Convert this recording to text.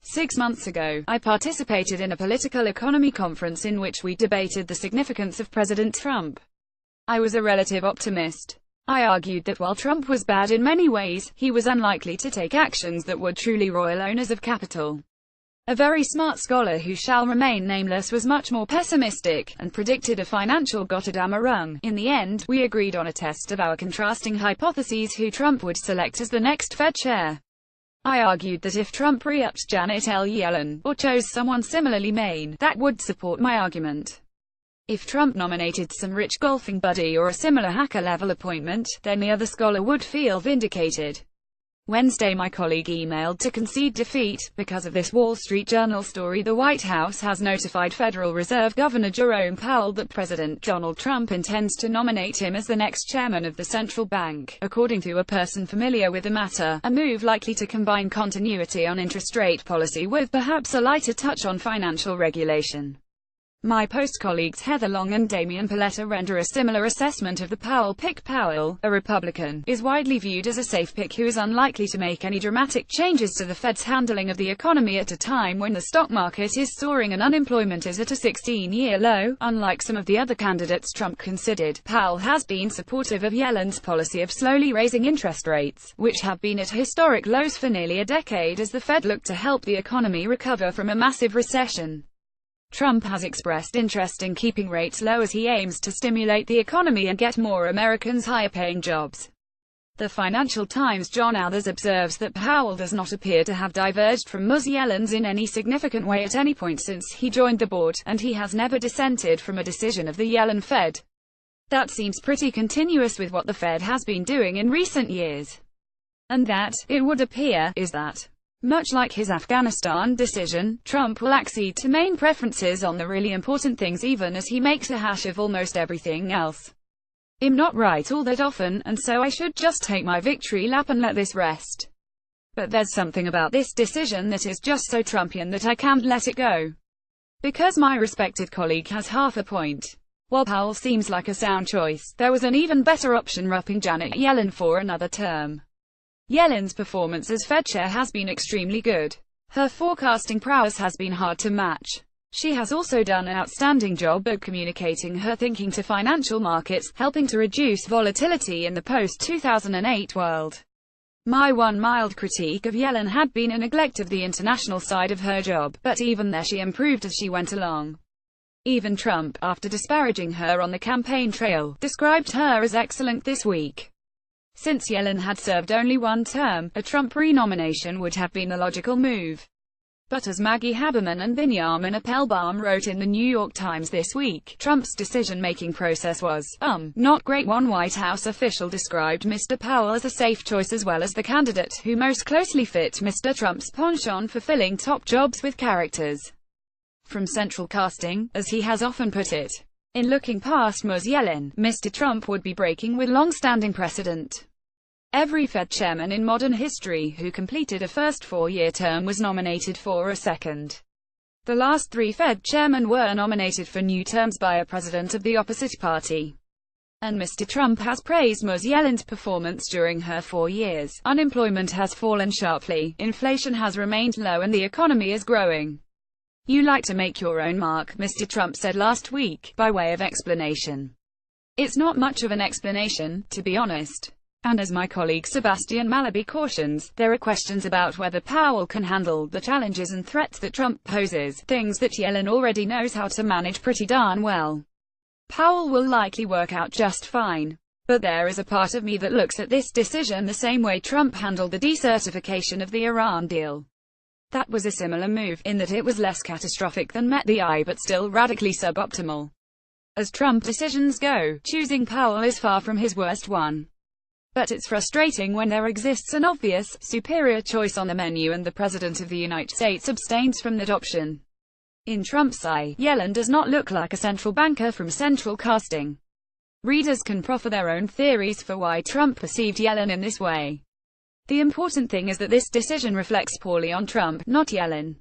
6 months ago, I participated in a political economy conference in which we debated the significance of President Trump. I was a relative optimist. I argued that while Trump was bad in many ways, he was unlikely to take actions that would truly roil owners of capital. A very smart scholar who shall remain nameless was much more pessimistic, and predicted a financial Gotterdammerung. In the end, we agreed on a test of our contrasting hypotheses who Trump would select as the next Fed chair. I argued that if Trump re-upped Janet L. Yellen, or chose someone similarly Maine, that would support my argument. If Trump nominated some rich golfing buddy or a similar hacker-level appointment, then the other scholar would feel vindicated. Wednesday, my colleague emailed to concede defeat. Because of this Wall Street Journal story, the White House has notified Federal Reserve Governor Jerome Powell that President Donald Trump intends to nominate him as the next chairman of the central bank, according to a person familiar with the matter, a move likely to combine continuity on interest rate policy with perhaps a lighter touch on financial regulation. My Post colleagues Heather Long and Damian Paletta render a similar assessment of the Powell pick. Powell, a Republican, is widely viewed as a safe pick who is unlikely to make any dramatic changes to the Fed's handling of the economy at a time when the stock market is soaring and unemployment is at a 16-year low. Unlike some of the other candidates Trump considered, Powell has been supportive of Yellen's policy of slowly raising interest rates, which have been at historic lows for nearly a decade as the Fed looked to help the economy recover from a massive recession. Trump has expressed interest in keeping rates low as he aims to stimulate the economy and get more Americans higher-paying jobs. The Financial Times' John Others observes that Powell does not appear to have diverged from Ms. Yellen's in any significant way at any point since he joined the board, and he has never dissented from a decision of the Yellen Fed. That seems pretty continuous with what the Fed has been doing in recent years. And that, it would appear, is that, much like his Afghanistan decision, Trump will accede to main preferences on the really important things even as he makes a hash of almost everything else. I'm not right all that often, and so I should just take my victory lap and let this rest. But there's something about this decision that is just so Trumpian that I can't let it go. Because my respected colleague has half a point. While Powell seems like a sound choice, there was an even better option: upping Janet Yellen for another term. Yellen's performance as Fed chair has been extremely good. Her forecasting prowess has been hard to match. She has also done an outstanding job at communicating her thinking to financial markets, helping to reduce volatility in the post-2008 world. My one mild critique of Yellen had been a neglect of the international side of her job, but even there she improved as she went along. Even Trump, after disparaging her on the campaign trail, described her as excellent this week. Since Yellen had served only one term, a Trump renomination would have been the logical move. But as Maggie Haberman and Binyamin Appelbaum wrote in the New York Times this week, Trump's decision-making process was, not great. One White House official described Mr. Powell as a safe choice as well as the candidate who most closely fit Mr. Trump's penchant for filling top jobs with characters from central casting, as he has often put it. In looking past Ms. Yellen, Mr. Trump would be breaking with long-standing precedent. Every Fed chairman in modern history who completed a first four-year term was nominated for a second. The last three Fed chairmen were nominated for new terms by a president of the opposite party. And Mr. Trump has praised Ms. Yellen's performance during her 4 years. Unemployment has fallen sharply, inflation has remained low and the economy is growing. You like to make your own mark, Mr. Trump said last week, by way of explanation. It's not much of an explanation, to be honest. And as my colleague Sebastian Malaby cautions, there are questions about whether Powell can handle the challenges and threats that Trump poses, things that Yellen already knows how to manage pretty darn well. Powell will likely work out just fine. But there is a part of me that looks at this decision the same way Trump handled the decertification of the Iran deal. That was a similar move, in that it was less catastrophic than met the eye but still radically suboptimal. As Trump decisions go, choosing Powell is far from his worst one. But it's frustrating when there exists an obvious, superior choice on the menu and the President of the United States abstains from that option. In Trump's eye, Yellen does not look like a central banker from central casting. Readers can proffer their own theories for why Trump perceived Yellen in this way. The important thing is that this decision reflects poorly on Trump, not Yellen.